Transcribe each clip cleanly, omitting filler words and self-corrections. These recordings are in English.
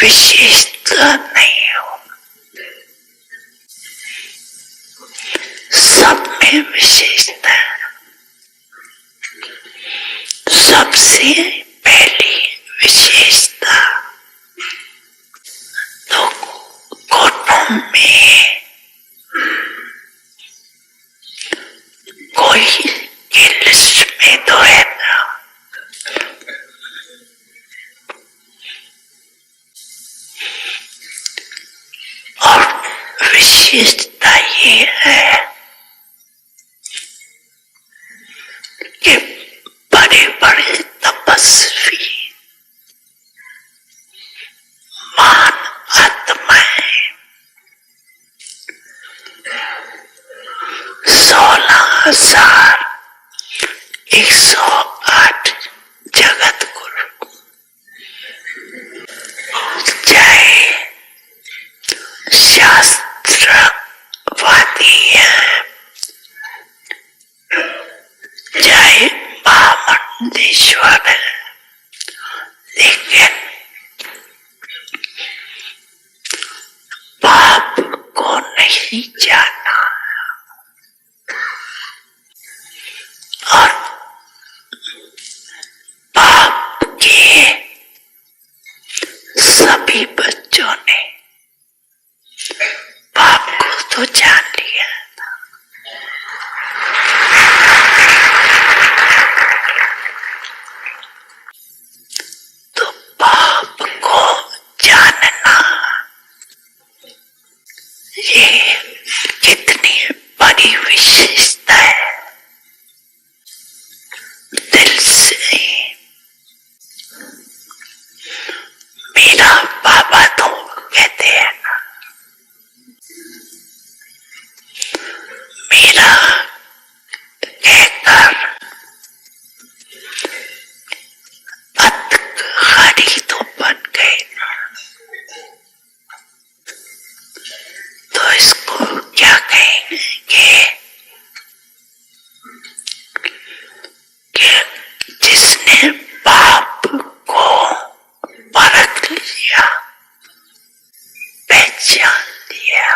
विशेषता नहीं हो, सब में विशेषता है। सबसे पहली विशेषता तो घुटनों में कोई की लिस्ट में तो है ना, और विशेषता ये है कि बड़े बड़े तपस्वी महान आत्माएं 16,108 जगत गुरु चाहे शास्त्रवादी है, चाहे महामंडलेश्वर है, लेकिन पाप को नहीं जाना और पाप के सभी बच्चों ने पाप को तो जान लिया था। तो पाप को जानना ये कितनी बड़ी विशेषता है। दिल से मेरा बाबा तो कहते हैं ना, मेरा कहकर अतघड़ी तो बन गए ना, तो इसको क्या कहेंगे कि जिसने पाप को परख लिया, पहचान लिया,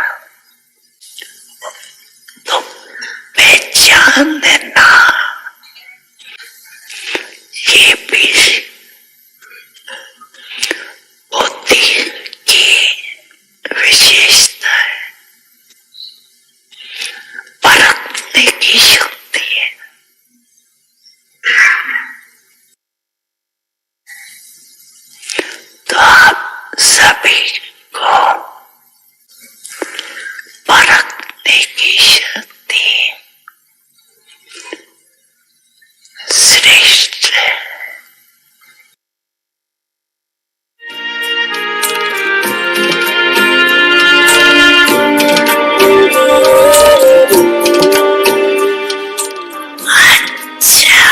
तो पहचान देना ये भी बुद्धि की विशेषता है, परखने की शक्ति है। तो आप सभी को परखने की शक्ति श्रेष्ठ है। अच्छा,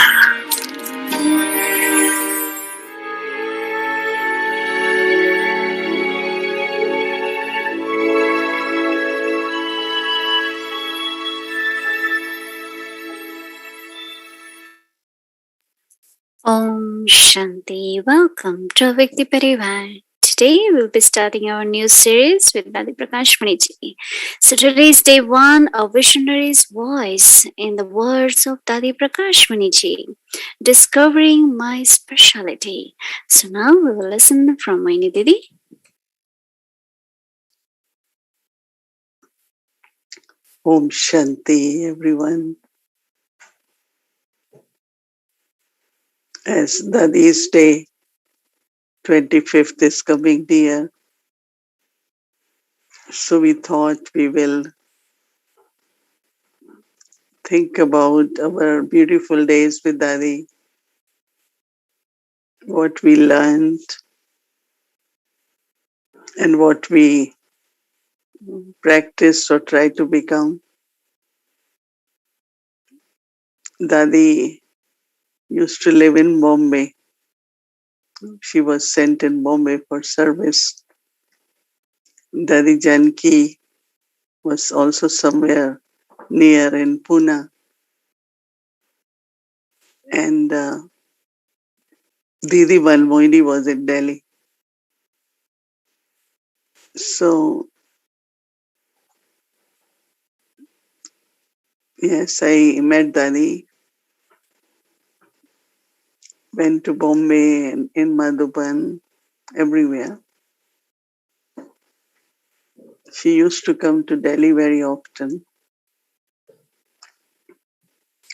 Om Shanti. Welcome to Vikti Parivar. Today we'll be starting our new series with Dadi Prakashmani ji. So today's day 1, a visionary's voice in the words of Dadi Prakashmani ji, discovering my speciality. So now we will listen from Mohini Didi. Om Shanti, everyone. As Dadi's day 25th is coming near, so we thought we will think about our beautiful days with Dadi, what we learned and what we practiced or tried to become. Dadi used to live in Bombay. She was sent in Bombay for service. Dadi Janki was also somewhere near in Pune. And Didi Mohini was in Delhi. So, yes, I met Dadi, went to Bombay and in Madhuban, everywhere. She used to come to Delhi very often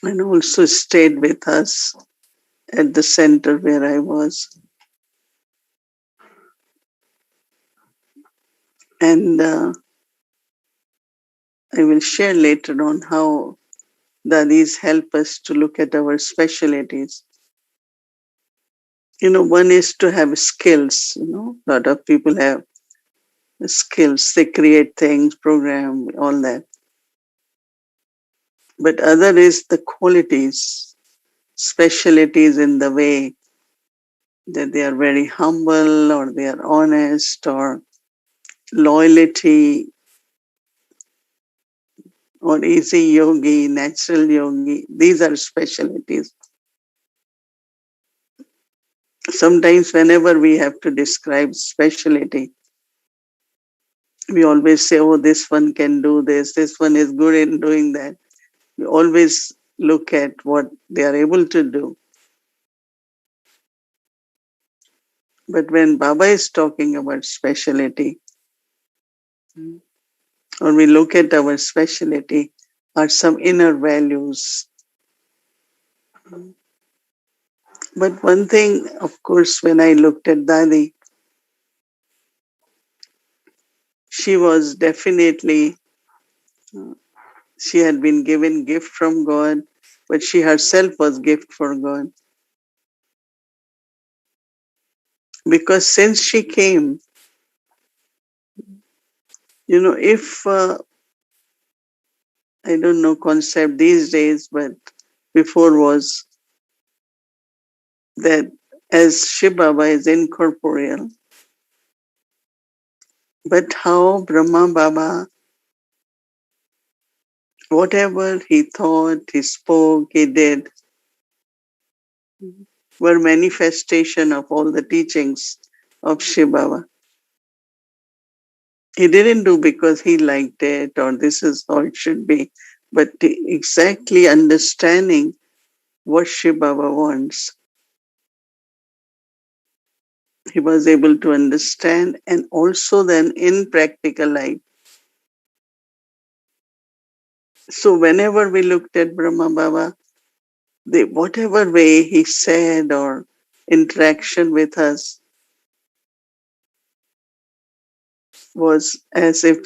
and also stayed with us at the center where I was. And I will share later on how Dadis help us to look at our specialties. One is to have skills. A lot of people have skills. They create things, program, all that. But other is the qualities, specialties in the way that they are very humble or they are honest or loyalty or easy yogi, natural yogi. These are specialties. Sometimes whenever we have to describe specialty, we always say, oh, this one can do this one is good in doing that. We always look at what they are able to do. But when Baba is talking about specialty, or we look at our specialty, are some inner values. But one thing, of course, when I looked at Dadi, she was definitely, she had been given gift from God, but she herself was gift for God. Because since she came, if I don't know concept these days, but before was that as Shiv Baba is incorporeal, but how Brahma Baba, whatever he thought, he spoke, he did, were manifestation of all the teachings of Shiv Baba. He didn't do because he liked it or this is how it should be, but exactly understanding what Shiv Baba wants. He was able to understand and also then in practical life. So whenever we looked at Brahma Baba, whatever way he said or interaction with us was as if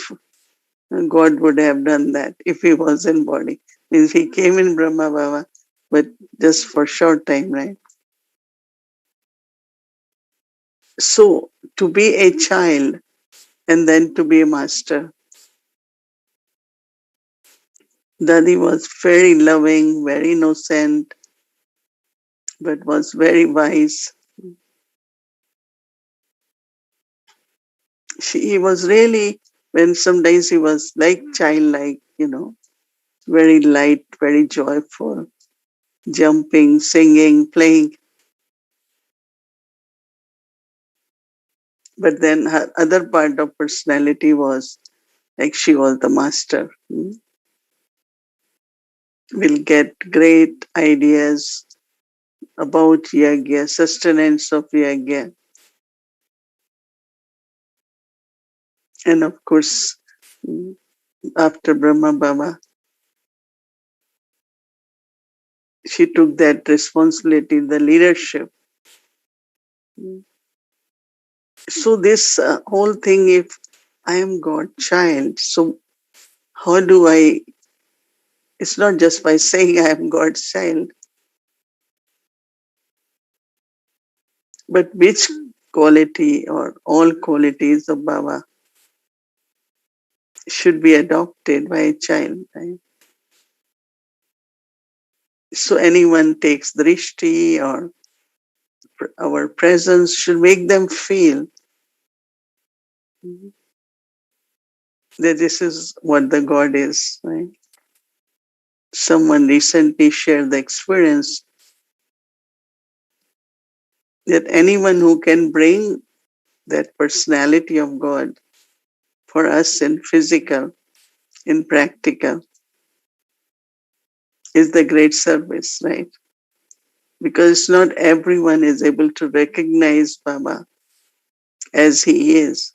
God would have done that if he was in body. Means he came in Brahma Baba, but just for short time, right? So to be a child and then to be a master. Dadi was very loving, very innocent, but was very wise. He was really, when sometimes he was like childlike, very light, very joyful, jumping, singing, playing. But then her other part of personality was like she was the master. Will get great ideas about yagya, sustenance of yagya. And of course, after Brahma Baba, she took that responsibility, the leadership. So this whole thing, if I am God's child, so how do I, it's not just by saying I am God's child, but which quality or all qualities of Baba should be adopted by a child, right? So anyone takes drishti or our presence should make them feel that this is what the God is, right? Someone recently shared the experience that anyone who can bring that personality of God for us in physical, in practical, is the great service, right? Because not everyone is able to recognize Baba as he is.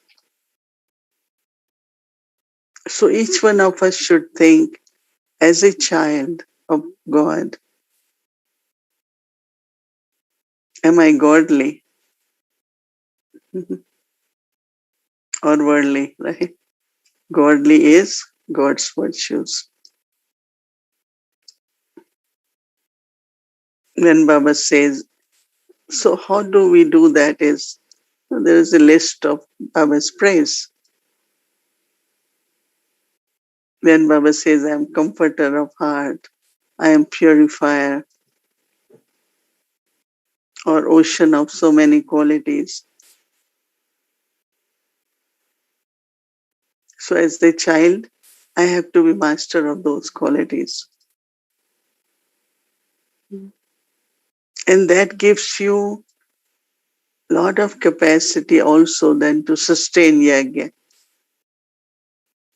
So each one of us should think as a child of God, am I godly or worldly, right? Godly is God's virtues. When Baba says, so how do we do that is, there is a list of Baba's praise. When Baba says, I am comforter of heart, I am purifier, or ocean of so many qualities. So as the child, I have to be master of those qualities. And that gives you a lot of capacity also then to sustain yajna.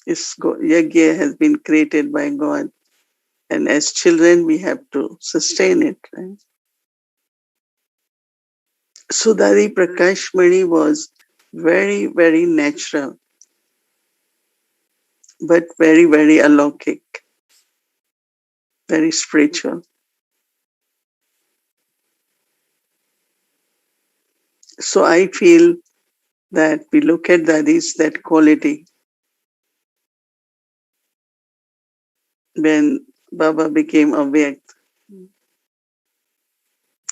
Yajna has been created by God. And as children, we have to sustain it. Right? So Dadi Prakashmani was very, very natural, but very, very alokik, very spiritual. So I feel that we look at Dadi's that quality when Baba became awake.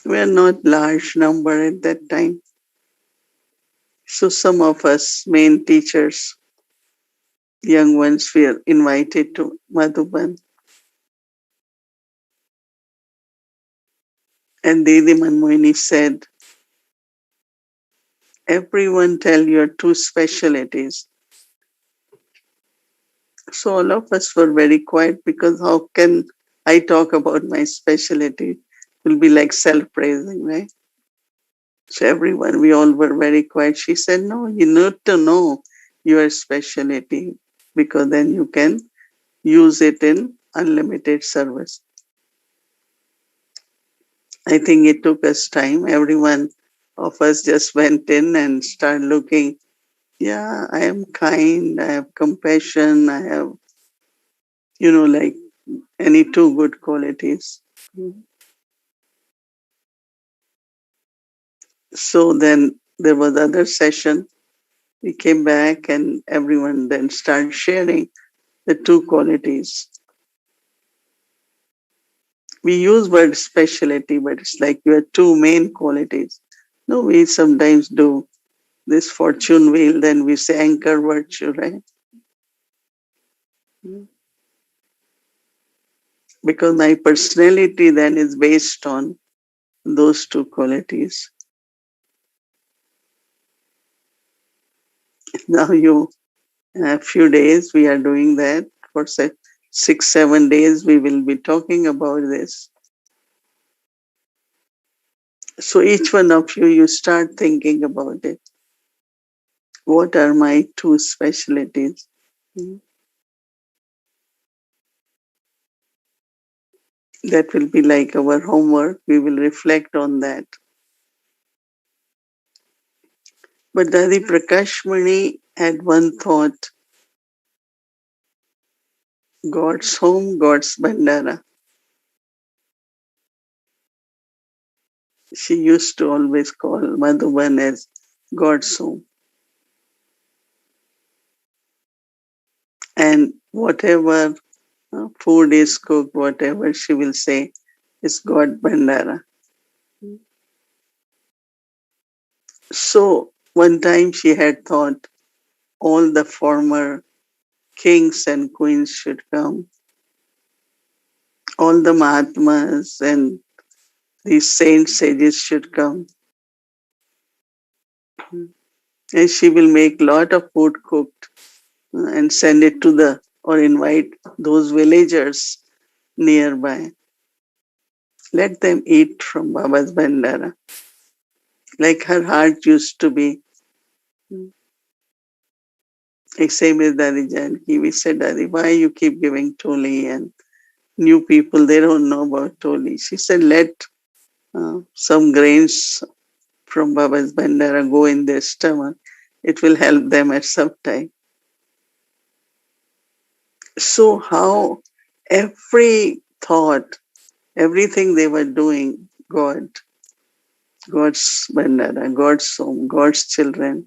We are not large number at that time. So some of us main teachers, young ones, were invited to Madhuban. And Didi Mohini said, everyone tell your two specialties. So all of us were very quiet because how can I talk about my specialty? It will be like self-praising, right? So everyone, we all were very quiet. She said, no, you need to know your specialty because then you can use it in unlimited service. I think it took us time. Everyone of us just went in and started looking. Yeah, I am kind, I have compassion, I have, like any two good qualities. So then there was other session. We came back and everyone then started sharing the two qualities. We use word specialty, but it's like you have two main qualities. No, we sometimes do this fortune wheel, then we say anchor virtue, right? Because my personality then is based on those two qualities. Now in a few days, we are doing that. For 6-7 days, we will be talking about this. So each one of you start thinking about it. What are my two specialties? That will be like our homework. We will reflect on that. But Dadi Prakashmani had one thought, God's home, God's bandara. She used to always call Madhuban as God's home. And whatever food is cooked, whatever she will say is God bandara. So one time she had thought all the former kings and queens should come, all the Mahatmas and these saints, sages should come. And she will make lot of food cooked and send it to or invite those villagers nearby. Let them eat from Baba's Bandara. Like her heart used to be Like same with Dadi Janki, we said, Dadi, why you keep giving Toli and new people, they don't know about Toli. She said, let some grains from Baba's Bandara go in their stomach. It will help them at some time. So how every thought, everything they were doing, God's Bandara, God's home, God's children.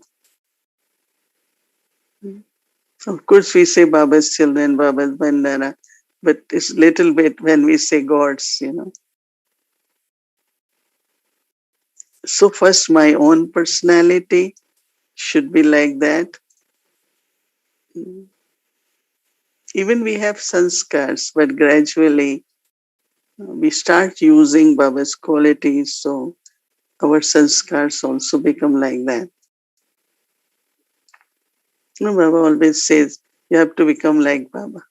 Of course, we say Baba's children, Baba's Bandara, but it's little bit when we say God's. So first, my own personality should be like that. Even we have sanskars, but gradually we start using Baba's qualities, so our sanskars also become like that. Baba always says, you have to become like Baba.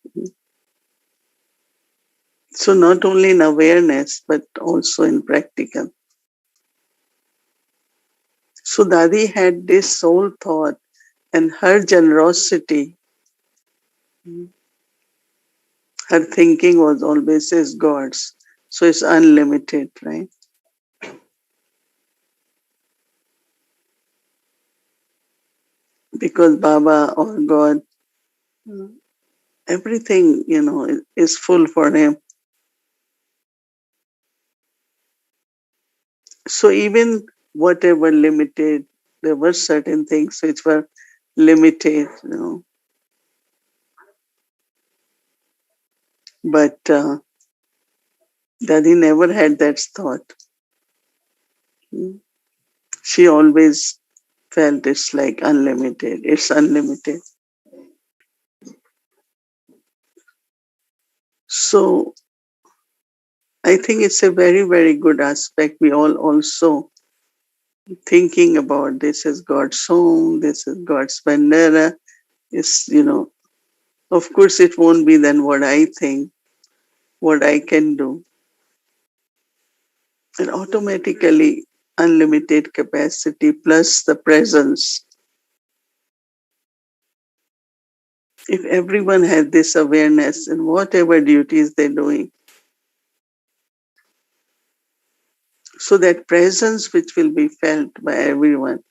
So not only in awareness, but also in practical. So Dadi had this sole thought, and her generosity, her thinking was always as God's. So it's unlimited, right? Because Baba or God, everything, is full for him. So even whatever limited, there were certain things which were limited. But Dadi never had that thought. She always felt it's like unlimited. It's unlimited. So I think it's a very, very good aspect. We all also thinking about this as God's home, this is God's bandera. Of course it won't be then what I think, what I can do. And automatically unlimited capacity plus the presence. If everyone had this awareness in whatever duties they're doing, so that presence which will be felt by everyone,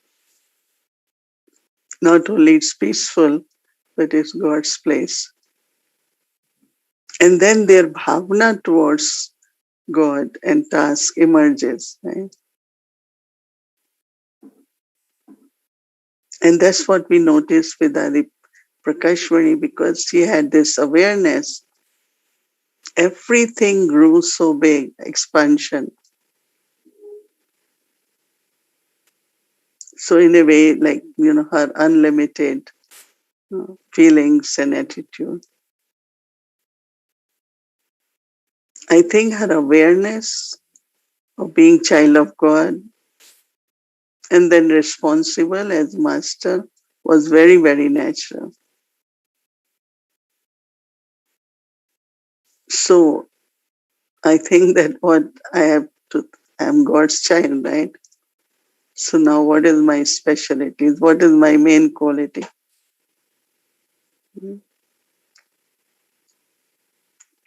not only it's peaceful, but it's God's place. And then their bhavna towards God and task emerges, right? And that's what we noticed with Adi Prakashmani, because she had this awareness. Everything grew so big, expansion. So in a way, like, her unlimited feelings and attitude. I think her awareness of being child of God and then responsible as master was very, very natural. So I think that what I'm God's child, right? So now what is my specialty? What is my main quality?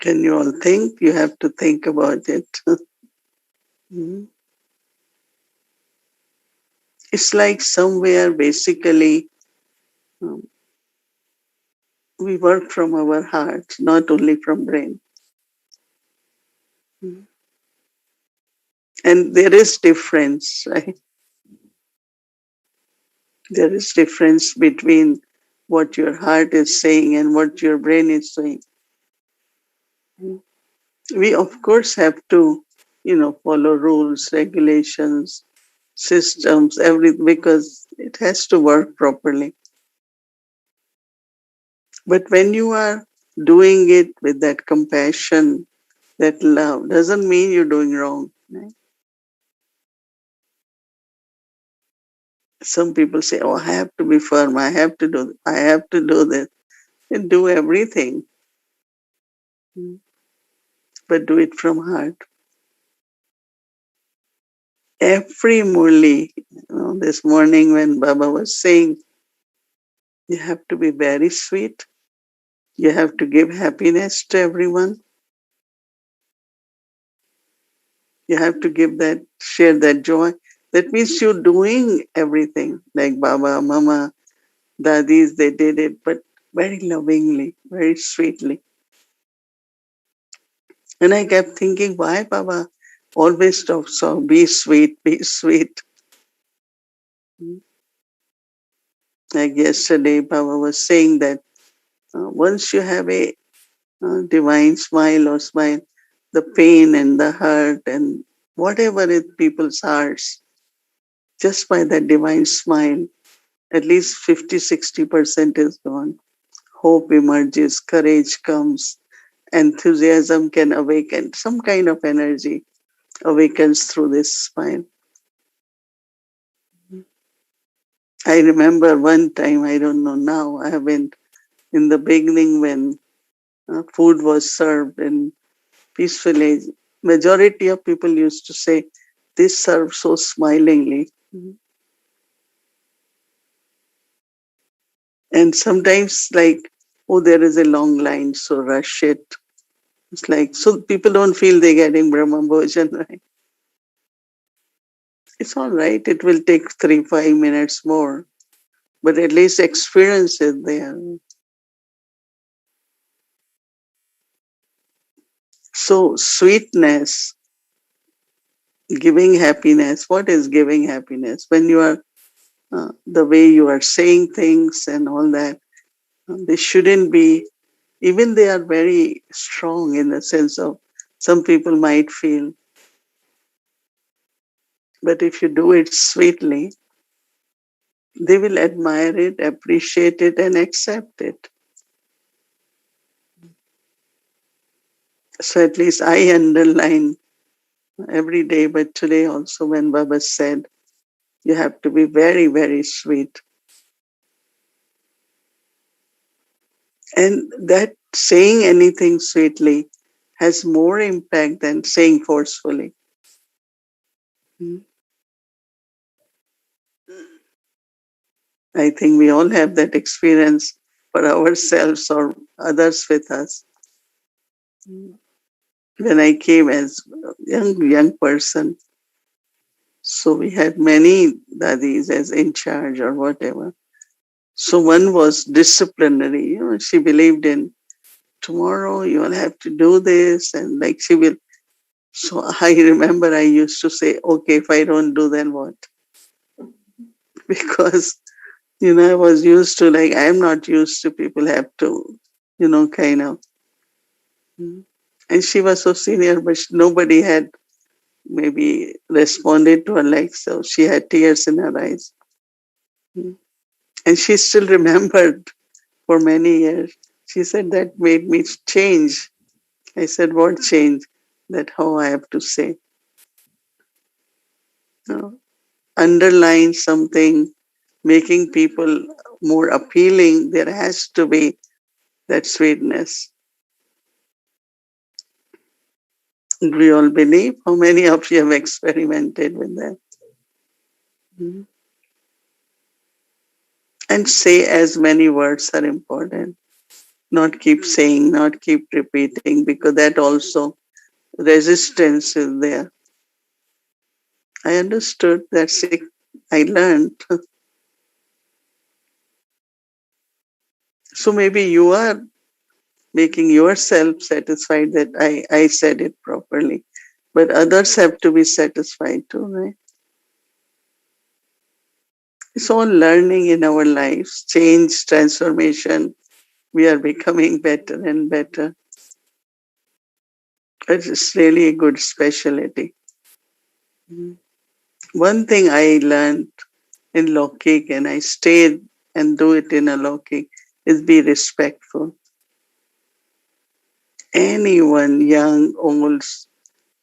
Can you all think? You have to think about it. It's like somewhere basically um, we work from our heart, not only from brain. And there is difference, right? There is difference between what your heart is saying and what your brain is saying. We of course have to, follow rules, regulations, systems, everything, because it has to work properly. But when you are doing it with that compassion, that love, doesn't mean you're doing wrong. Right? Some people say, "Oh, I have to be firm. I have to do this." And do everything, but do it from heart. Every Murli, this morning when Baba was saying, You have to be very sweet. You have to give happiness to everyone. You have to give that, share that joy. That means you're doing everything like Baba, Mama, Dadis, they did it, but very lovingly, very sweetly. And I kept thinking, why, Baba? Always talk so, be sweet, be sweet. Like yesterday, Baba was saying that once you have a divine smile or smile, the pain and the hurt and whatever is people's hearts, just by that divine smile, at least 50-60% is gone. Hope emerges, courage comes, enthusiasm can awaken, some kind of energy awakens through this smile. I remember one time, I don't know now, I haven't, in the beginning when food was served in peacefully, majority of people used to say, this served so smilingly. And sometimes like, oh, there is a long line, so rush it. It's like, so people don't feel they're getting Brahma Bhojan, right? It's all right. It will take 3-5 minutes more, but at least experience is there. So sweetness, giving happiness. What is giving happiness? When you are the way you are saying things and all that, they shouldn't be. Even they are very strong in the sense of some people might feel, but if you do it sweetly, they will admire it, appreciate it, and accept it. So at least I underline every day, but today also when Baba said, you have to be very, very sweet. And that saying anything sweetly has more impact than saying forcefully. I think we all have that experience for ourselves or others with us. When I came as a young person, so we had many dadis as in charge or whatever. So one was disciplinary. She believed in tomorrow you will have to do this, and like she will. So I remember I used to say, okay, if I don't do, then what? Because I was used to, like, I'm not used to people have to, kind of. And she was so senior, but nobody had maybe responded to her like so. She had tears in her eyes. And she still remembered for many years. She said that made me change. I said, what change? That how I have to say. Underline something, making people more appealing. There has to be that sweetness. We all believe. How many of you have experimented with that? And say as many words are important. Not keep saying, not keep repeating, because that also resistance is there. I understood that's it. I learned. So maybe you are making yourself satisfied that I said it properly. But others have to be satisfied too, right? It's all learning in our lives, change, transformation. We are becoming better and better. It's really a good specialty. One thing I learned in Lokik, and I stayed and do it in a Lokik, is be respectful. Anyone, young, old,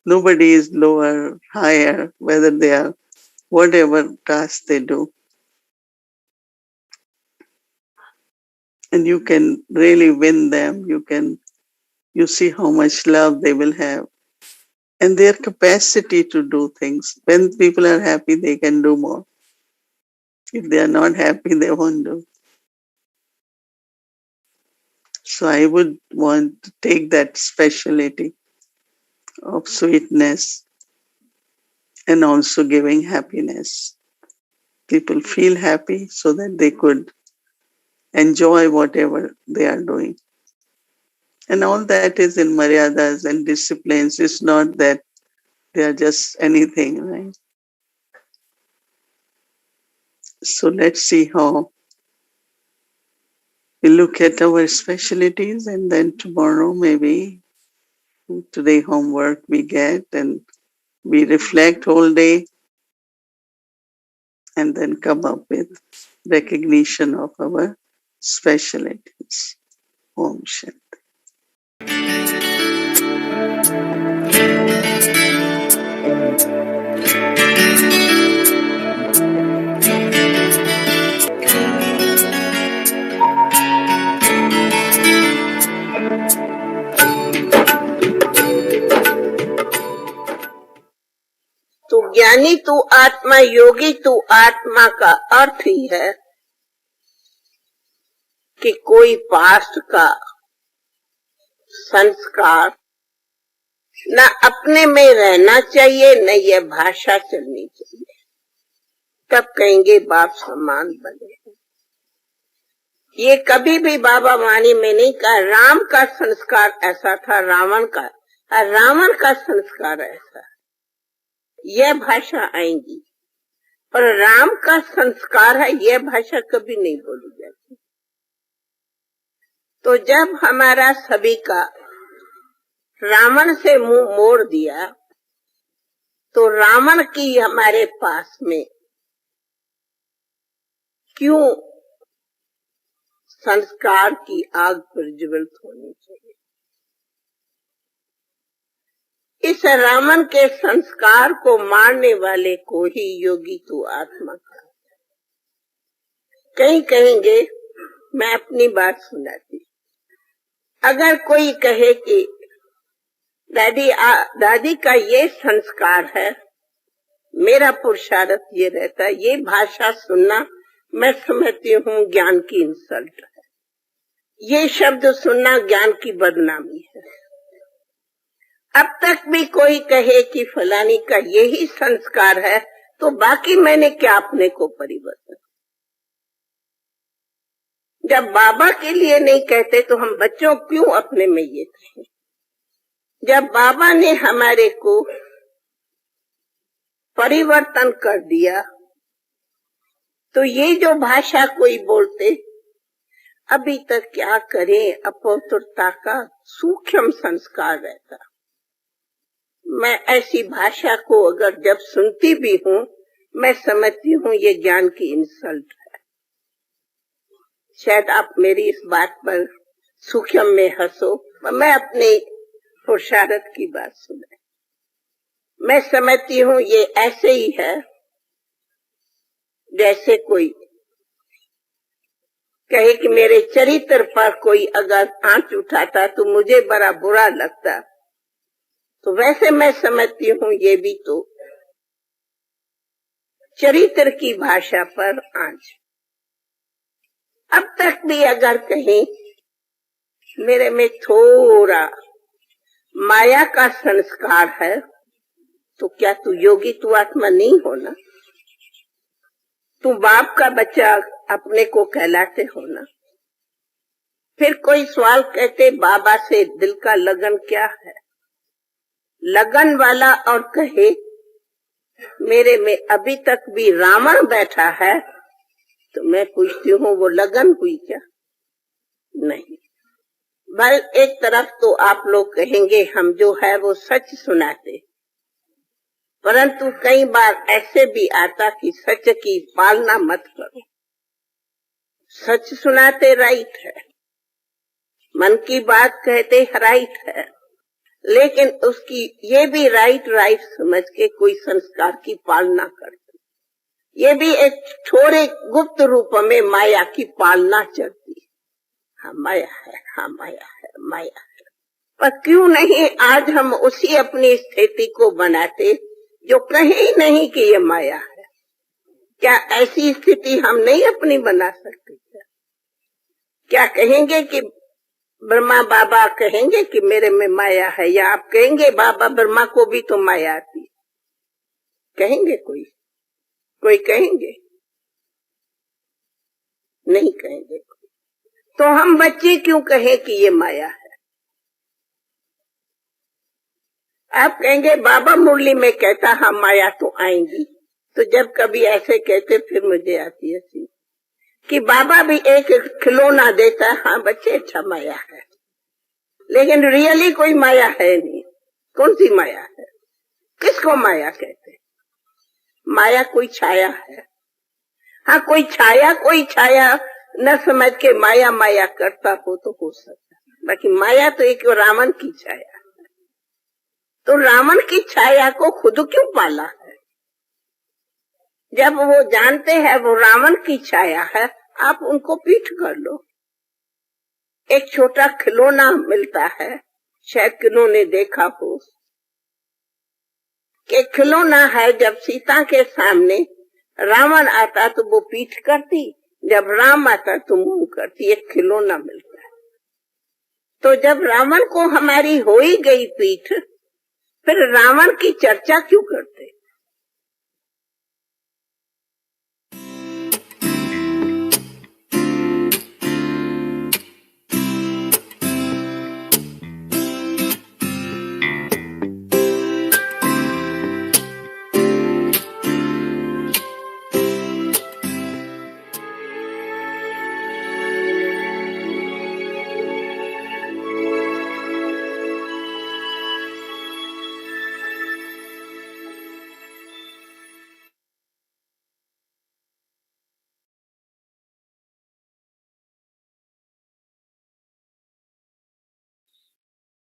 nobody is lower, higher, whether they are whatever task they do. And you can really win them. You see how much love they will have and their capacity to do things. When people are happy, they can do more. If they are not happy, they won't do. So I would want to take that speciality of sweetness and also giving happiness. People feel happy so that they could enjoy whatever they are doing. And all that is in maryadas and disciplines. It's not that they are just anything, right? So let's see how we look at our specialties, and then tomorrow maybe today homework we get and we reflect all day and then come up with recognition of our specialties. Om Shanti. तो ज्ञानी तू आत्मा, योगी तू आत्मा का अर्थ ही है कि कोई पास्ट का संस्कार न अपने में रहना चाहिए, न यह भाषा चलनी चाहिए। तब कहेंगे बाप समान बने। ये कभी भी बाबा वाणी में नहीं कहा राम का संस्कार ऐसा था, रावण का संस्कार ऐसा। यह भाषा आएंगी, पर राम का संस्कार है, यह भाषा कभी नहीं बोली जाती। तो जब हमारा सभी का रावण से मुंह मोड़ दिया, तो रावण की हमारे पास में क्यों संस्कार की आग प्रज्वलित होनी चाहिए? इस रावण के संस्कार को मारने वाले को ही योगी तू आत्मा का। कहीं कहेंगे, मैं अपनी बात सुनाती, अगर कोई कहे कि दादी का ये संस्कार है, मेरा पुरुषार्थ ये रहता है, ये भाषा सुनना मैं समझती हूँ ज्ञान की इंसल्ट है, ये शब्द सुनना ज्ञान की बदनामी है। अब तक भी कोई कहे कि फलानी का यही संस्कार है, तो बाकी मैंने क्या अपने को परिवर्तन। जब बाबा के लिए नहीं कहते तो हम बच्चों क्यों अपने में ये कहें? जब बाबा ने हमारे को परिवर्तन कर दिया, तो ये जो भाषा कोई बोलते, अभी तक क्या करें, अपौत्रता का सूक्ष्म संस्कार रहता। मैं ऐसी भाषा को अगर जब सुनती भी हूँ, मैं समझती हूँ ये ज्ञान की इंसल्ट है। शायद आप मेरी इस बात पर सूक्ष्म में हंसो, मैं अपने पुरुषार्थ की बात सुने। मैं समझती हूँ ये ऐसे ही है जैसे कोई कहे कि मेरे चरित्र पर कोई अगर आंच उठाता तो मुझे बड़ा बुरा लगता, तो वैसे मैं समझती हूँ ये भी तो चरित्र की भाषा पर आंच। अब तक भी अगर कहीं मेरे में थोड़ा माया का संस्कार है, तो क्या तू योगी तू आत्मा नहीं होना? तू बाप का बच्चा अपने को कहलाते हो ना? फिर कोई सवाल कहते बाबा से दिल का लगन क्या है? लगन वाला और कहे मेरे में अभी तक भी रावण बैठा है, तो मैं पूछती हूँ वो लगन हुई क्या? नहीं। बल एक तरफ तो आप लोग कहेंगे हम जो है वो सच सुनाते, परंतु कई बार ऐसे भी आता कि सच की पालना मत करो। सच सुनाते राइट है, मन की बात कहते राइट है, लेकिन उसकी ये भी राइट समझ के कोई संस्कार की पालना करते, ये भी एक थोड़े गुप्त रूप में माया की पालना चलती है। हाँ माया है, हाँ माया है, माया है। पर क्यों नहीं आज हम उसी अपनी स्थिति को बनाते जो कहे ही नहीं कि ये माया है? क्या ऐसी स्थिति हम नहीं अपनी बना सकते? क्या कहेंगे कि ब्रह्मा बाबा कहेंगे कि मेरे में माया है, या आप कहेंगे बाबा ब्रह्मा को भी तो माया आती? कहेंगे कोई कहेंगे? नहीं कहेंगे। तो हम बच्चे क्यों कहें कि ये माया है? आप कहेंगे बाबा मुरली में कहता हाँ माया तो आएंगी। तो जब कभी ऐसे कहते फिर मुझे आती है कि बाबा भी एक खिलौना देता है, हाँ बच्चे अच्छा माया है, लेकिन रियली कोई माया है नहीं। कौन सी माया है? किसको माया कहते? माया कोई छाया है। हाँ कोई छाया न समझ के माया माया करता हो तो हो सकता है, बाकी माया तो एक रावण की छाया है। तो रावण की छाया को खुद क्यों पाला है? जब वो जानते हैं वो रावण की छाया है, आप उनको पीठ कर लो। एक छोटा खिलौना मिलता है, शायद किन्होंने देखा हो कि खिलौना है, जब सीता के सामने रावण आता तो वो पीठ करती, जब राम आता तो मुंह करती। एक खिलौना मिलता है। तो जब रावण को हमारी हो ही गई पीठ, फिर रावण की चर्चा क्यों करते?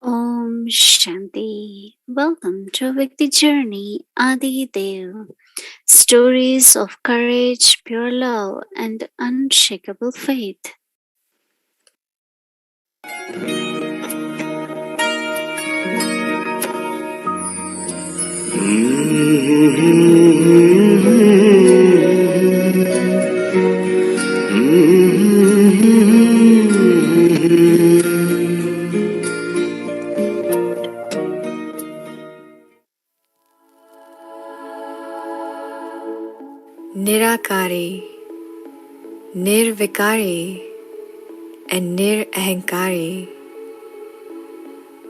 Om Shanti. Welcome to a Vikti Journey, Adi Dev. Stories of courage, pure love, and unshakable faith. Nirakari, Nirvikari, and Nirahankari.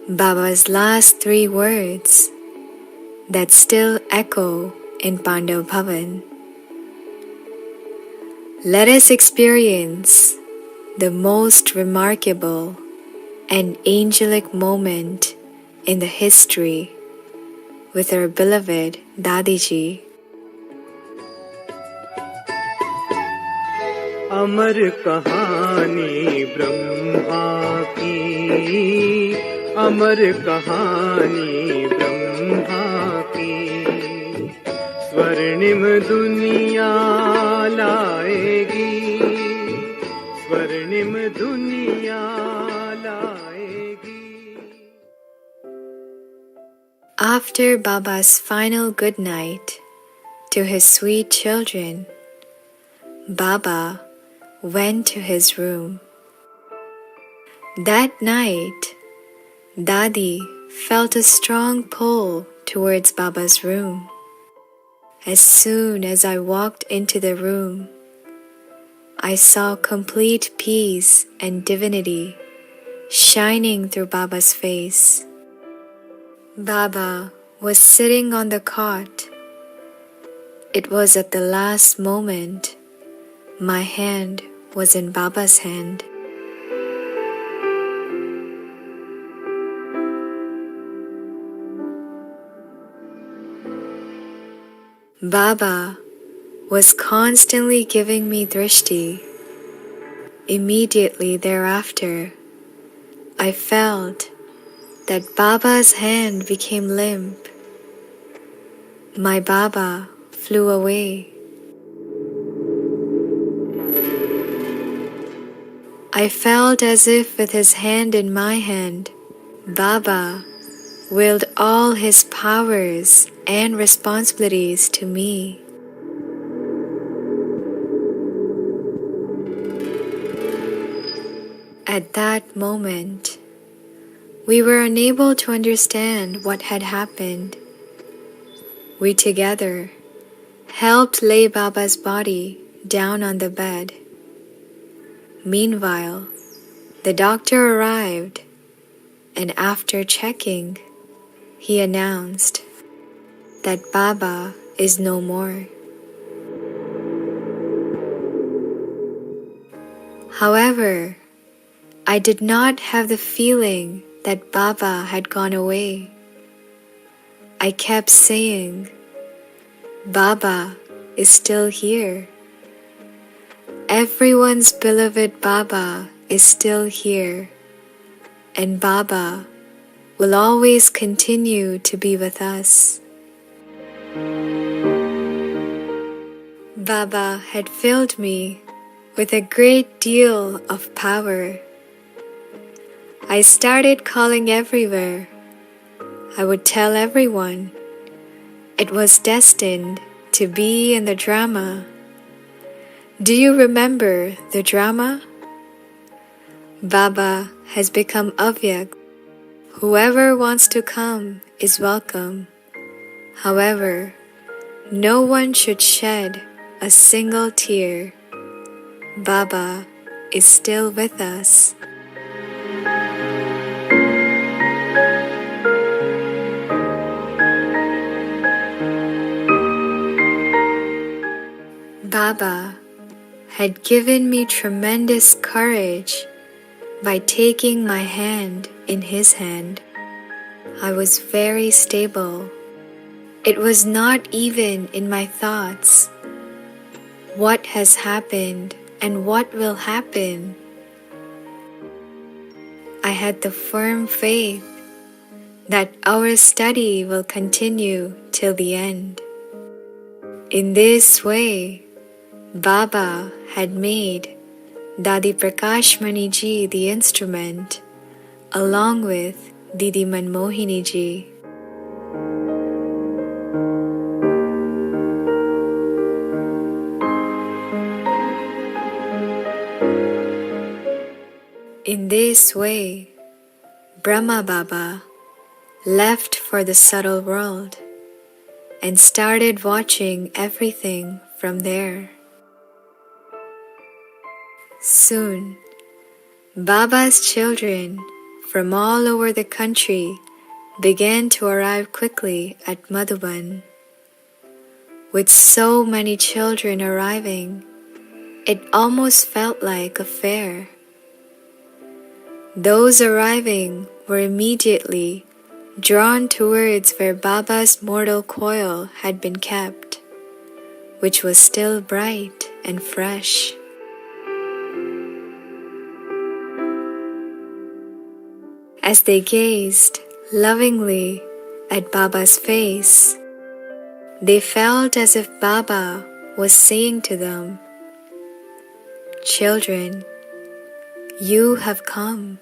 Baba's last 3 words that still echo in Pandav Bhavan. Let us experience the most remarkable and angelic moment in the history with our beloved Dadi ji. अमर कहानी ब्रह्मा की, अमर कहानी ब्रह्मा की, स्वर्णिम दुनिया लाएगी, स्वर्णिम दुनिया लाएगी. After Baba's final good night to his sweet children, Baba went to his room. That night, Dadi felt a strong pull towards Baba's room. As soon as I walked into the room, I saw complete peace and divinity shining through Baba's face. Baba was sitting on the cot. It was at the last moment my hand was in Baba's hand. Baba was constantly giving me drishti. Immediately thereafter, I felt that Baba's hand became limp. My Baba flew away. I felt as if with his hand in my hand, Baba willed all his powers and responsibilities to me. At that moment, we were unable to understand what had happened. We together helped lay Baba's body down on the bed. Meanwhile, the doctor arrived, and after checking, he announced that Baba is no more. However, I did not have the feeling that Baba had gone away. I kept saying, Baba is still here. Everyone's beloved Baba is still here, and Baba will always continue to be with us. Baba had filled me with a great deal of power. I started calling everywhere. I would tell everyone it was destined to be in the drama. Do you remember the drama? Baba has become Avyak. Whoever wants to come is welcome. However, no one should shed a single tear. Baba is still with us. Baba had given me tremendous courage by taking my hand in his hand. I was very stable. It was not even in my thoughts. What has happened and what will happen? I had the firm faith that our study will continue till the end. In this way, Baba had made Dadi Prakashmani ji the instrument, along with Didi Mohini ji. In this way, Brahma Baba left for the subtle world and started watching everything from there. Soon, Baba's children from all over the country began to arrive quickly at Madhuban. With so many children arriving, it almost felt like a fair. Those arriving were immediately drawn towards where Baba's mortal coil had been kept, which was still bright and fresh. As they gazed lovingly at Baba's face, they felt as if Baba was saying to them, "Children, you have come.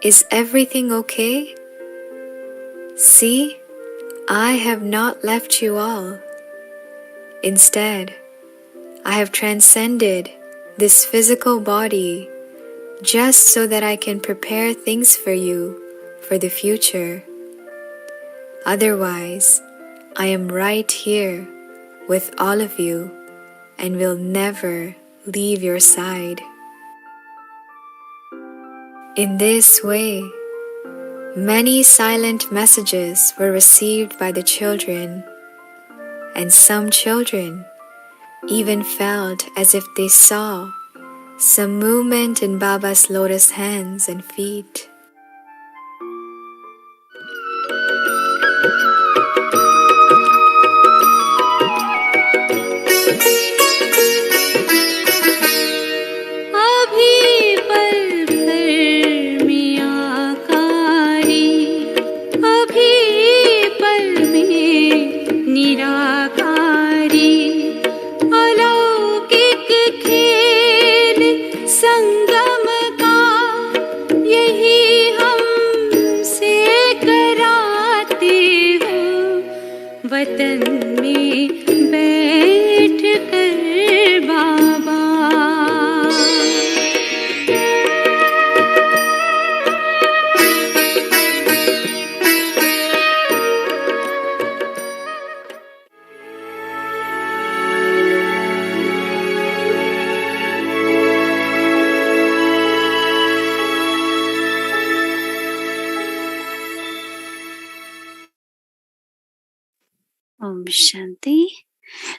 Is everything okay? See, I have not left you all. Instead, I have transcended this physical body just so that I can prepare things for you for the future. Otherwise, I am right here with all of you and will never leave your side." In this way, many silent messages were received by the children, and some children even felt as if they saw some movement in Baba's lotus hands and feet. संगम का यही Shanti.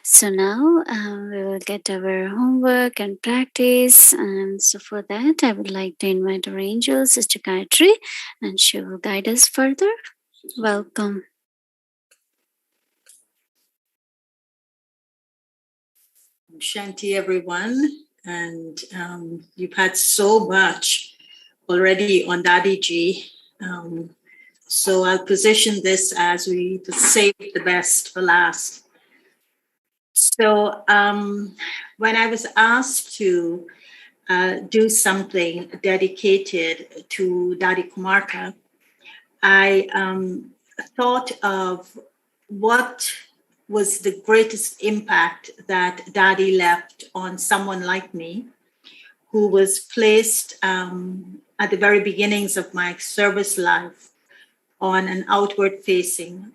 So now we will get our homework and practice. And so for that, I would like to invite our angel, Sister Gayatri, and she will guide us further. Welcome. Shanti, everyone. And you've had so much already on Dadi ji. So I'll position this as we to save the best for last. So when I was asked to do something dedicated to Dadi Kumarka, I thought of what was the greatest impact that Dadi left on someone like me, who was placed at the very beginnings of my service life on an outward-facing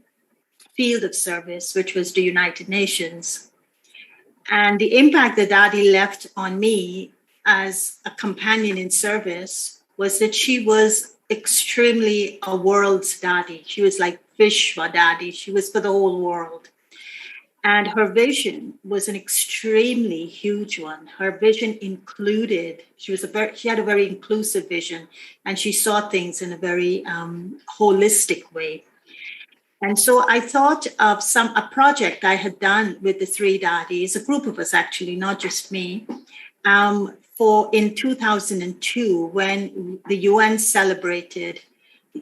field of service, which was the United Nations. And the impact that Dadi left on me as a companion in service was that she was extremely a world's Dadi. She was like Vishwa Dadi. She was for the whole world. And her vision was an extremely huge one. Her vision included, she had a very inclusive vision, and she saw things in a very holistic way. And so I thought of a project I had done with the three Dadis, a group of us actually, not just me, in 2002, when the UN celebrated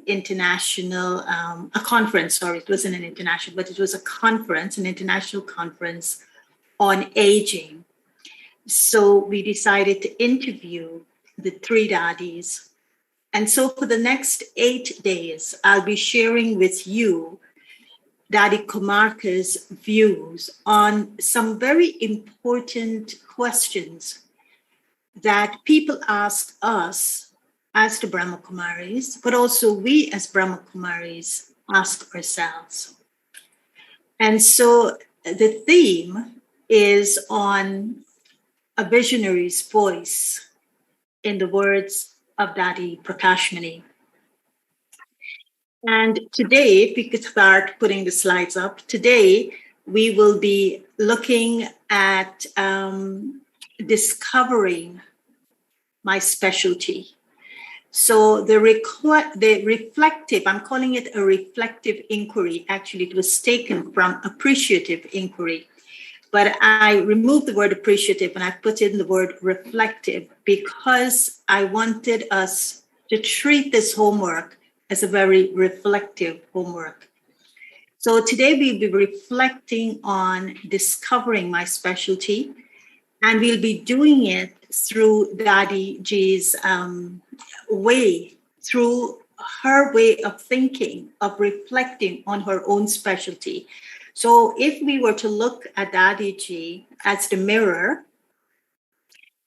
international, a conference, sorry, it wasn't an international, but it was a conference, an international conference on aging. So we decided to interview the three Dadis. And so for the next 8 days, I'll be sharing with you Dadi Kumarka's views on some very important questions that people ask us as the Brahma Kumaris, but also we as Brahma Kumaris ask ourselves. And so the theme is on a visionary's voice, in the words of Dadi Prakashmani. And today, if we could start putting the slides up, today we will be looking at discovering my specialty. So the reflective, I'm calling it a reflective inquiry. Actually, it was taken from appreciative inquiry. But I removed the word appreciative and I put in the word reflective because I wanted us to treat this homework as a very reflective homework. So today we'll be reflecting on discovering my specialty, and we'll be doing it through Dadi Ji's way, through her way of thinking, of reflecting on her own specialty. So if we were to look at Dadi Ji as the mirror,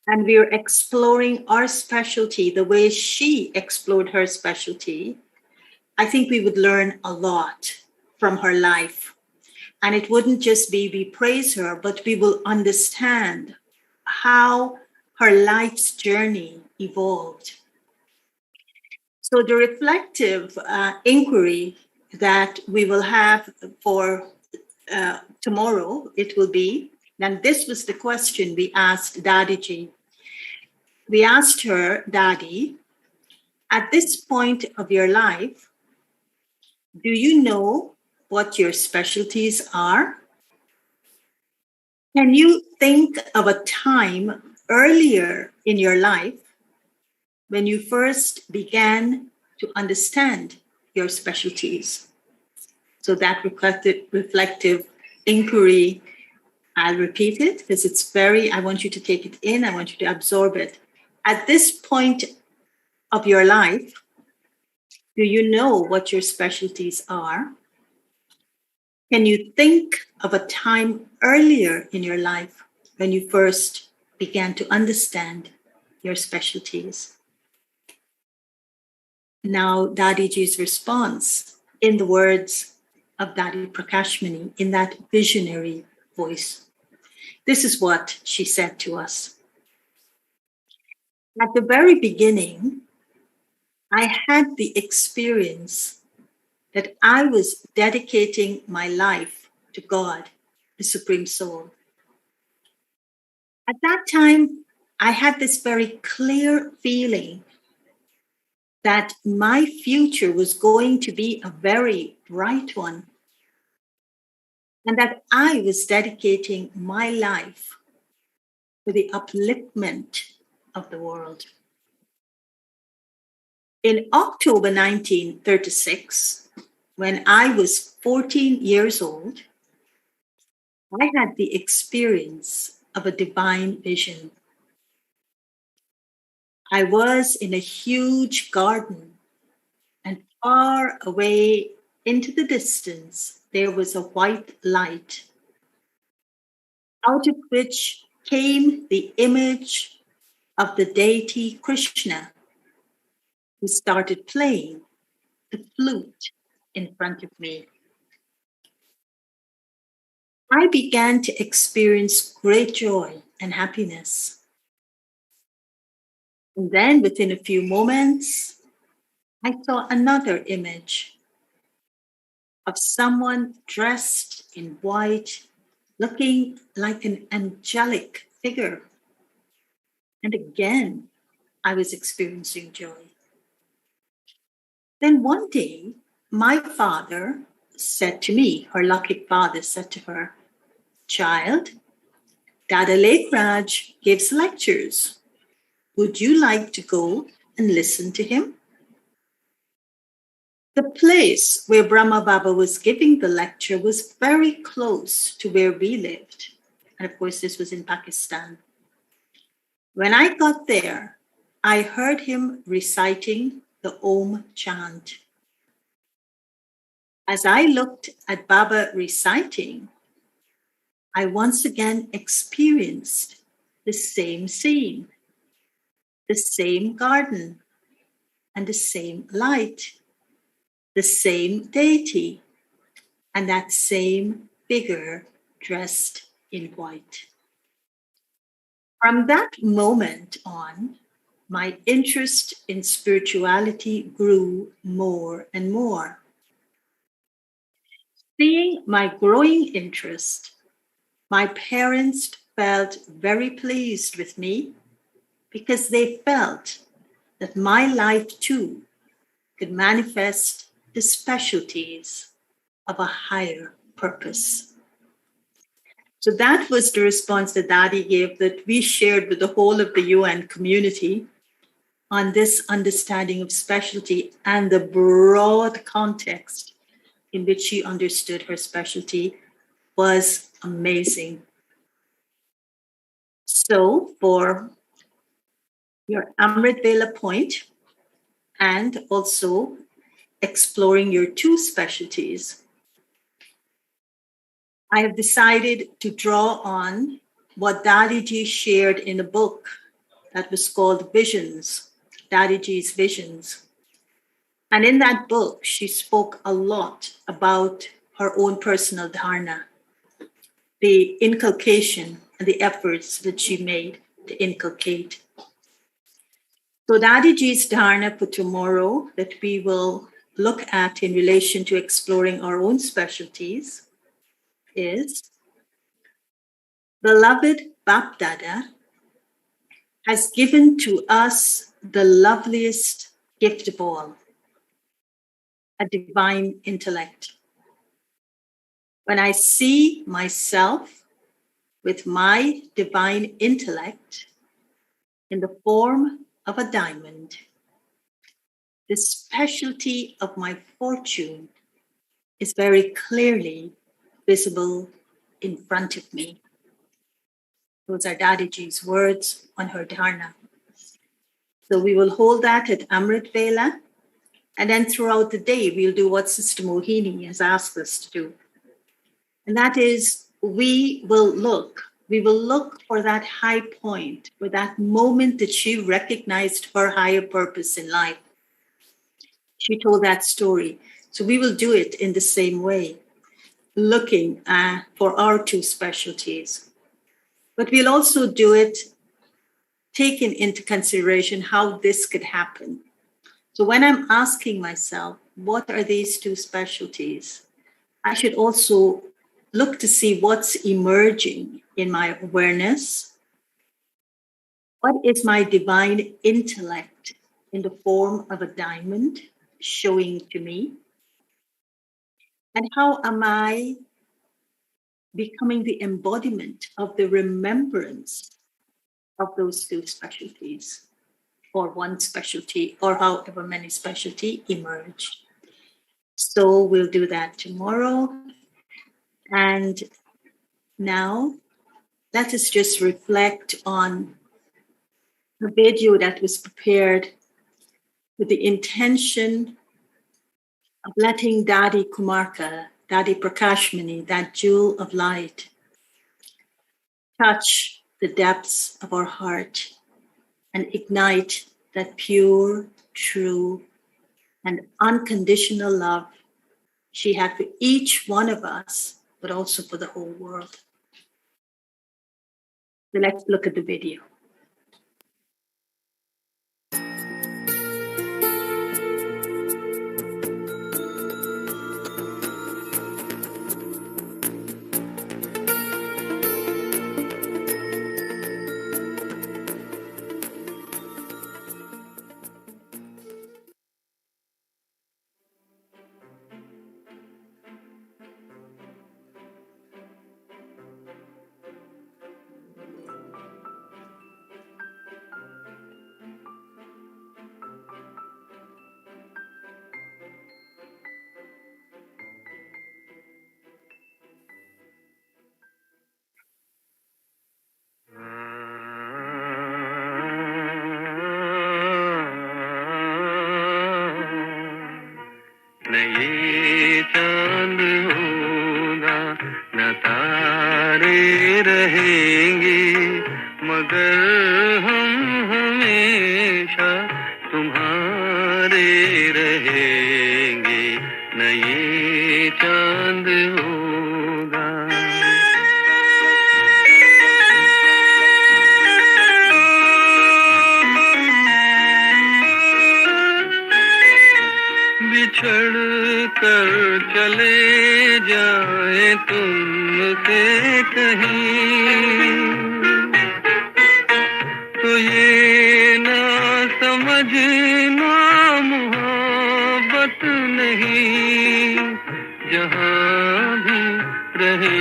and we're exploring our specialty the way she explored her specialty, I think we would learn a lot from her life. And it wouldn't just be we praise her, but we will understand how her life's journey evolved. So the reflective inquiry that we will have for tomorrow, it will be, and this was the question we asked Dadi Ji. We asked her, Dadi, at this point of your life, do you know what your specialties are? Can you think of a time earlier in your life when you first began to understand your specialties? So that reflective inquiry, I'll repeat it because it's I want you to take it in, I want you to absorb it. At this point of your life, do you know what your specialties are? Can you think of a time earlier in your life when you first began to understand your specialties? Now, Dadi Ji's response in the words of Dadi Prakashmani, in that visionary voice. This is what she said to us. At the very beginning, I had the experience that I was dedicating my life to God, the Supreme Soul. At that time, I had this very clear feeling that my future was going to be a very bright one, and that I was dedicating my life to the upliftment of the world. In October 1936, when I was 14 years old, I had the experience of a divine vision. I was in a huge garden, and far away into the distance, there was a white light, out of which came the image of the deity Krishna, who started playing the flute in front of me. I began to experience great joy and happiness. And then within a few moments, I saw another image of someone dressed in white, looking like an angelic figure. And again, I was experiencing joy. Then one day, my father said to me, her lucky father said to her, "Child, Dada Lake Raj gives lectures. Would you like to go and listen to him?" The place where Brahma Baba was giving the lecture was very close to where we lived. And of course, this was in Pakistan. When I got there, I heard him reciting the Om chant. As I looked at Baba reciting, I once again experienced the same scene, the same garden, and the same light, the same deity, and that same figure dressed in white. From that moment on, my interest in spirituality grew more and more. Seeing my growing interest, my parents felt very pleased with me because they felt that my life too could manifest the specialties of a higher purpose. So that was the response that Dadi gave, that we shared with the whole of the UN community on this understanding of specialty and the broad context in which she understood her specialty was amazing. So for your Amrit Vela point and also exploring your two specialties, I have decided to draw on what Dadiji shared in a book that was called Visions, Dadiji's Visions. And in that book, she spoke a lot about her own personal dharana, the inculcation and the efforts that she made to inculcate. So Dadiji's dharana for tomorrow that we will look at in relation to exploring our own specialties is, beloved Bap Dada has given to us the loveliest gift of all, a divine intellect. When I see myself with my divine intellect in the form of a diamond, the specialty of my fortune is very clearly visible in front of me. Those are Dadiji's words on her dharana. So we will hold that at Amrit Vela, and then throughout the day, we'll do what Sister Mohini has asked us to do. And that is, we will look for that high point, for that moment that she recognized her higher purpose in life. She told that story. So we will do it in the same way, looking for our two specialties. But we'll also do it taking into consideration how this could happen. So when I'm asking myself, what are these two specialties? I should also look to see what's emerging in my awareness. What is my divine intellect in the form of a diamond showing to me? And how am I becoming the embodiment of the remembrance of those two specialties, or one specialty, or however many specialty emerge? So we'll do that tomorrow. And now let us just reflect on the video that was prepared with the intention of letting Dadi Kumarka, Dadi Prakashmani, that jewel of light, touch the depths of our heart and ignite that pure, true, and unconditional love she had for each one of us, but also for the whole world. So let's look at the video. न ये चांद होगा न तारे रहेंगे मगर हम हमेशा तुम्हारे रहेंगे न ये चांद होगा बिछड़ कर चले जाए तुमसे कहीं तो ये ना समझना मोहब्बत नहीं जहाँ भी रहे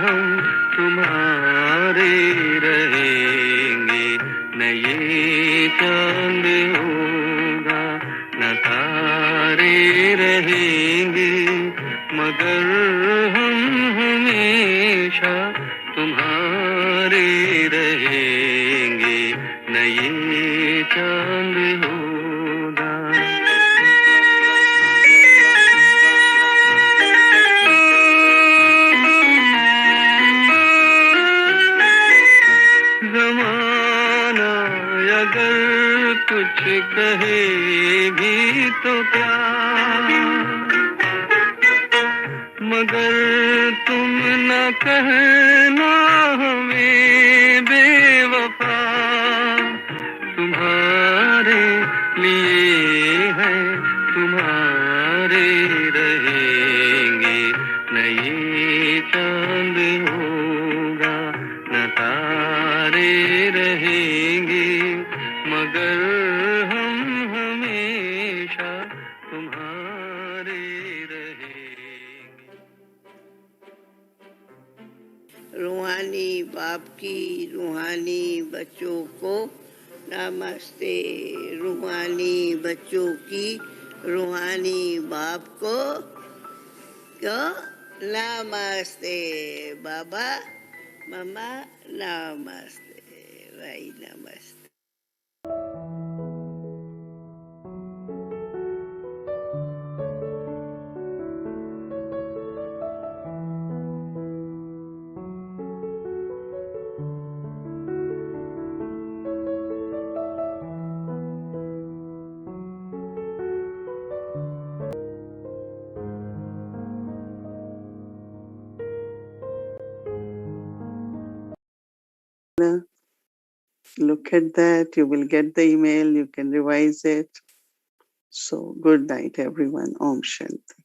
हम तुम्हारे रहेंगे न ये चांद होगा न तारे रहेंगे मगर हम हमेशा तुम्हारे रहेंगे न ये चांद होगा ज़माना अगर कुछ कहे भी तो क्या मगर तुम न कहना हमें बेवफा तुम्हारे लिए है तुम्हारे रहेंगे न ये चांद होगा न तारे रहेंगे मगर हम हमेशा तुम्हारे रहेंगे रूहानी बाप की रूहानी बच्चों को नमस्ते रूहानी बच्चों की रूहानी बाप को नमस्ते बाबा मम्मा नमस्ते भाई नमस्ते Look at that. You will get the email. You can revise it. So good night, everyone. Om Shanti.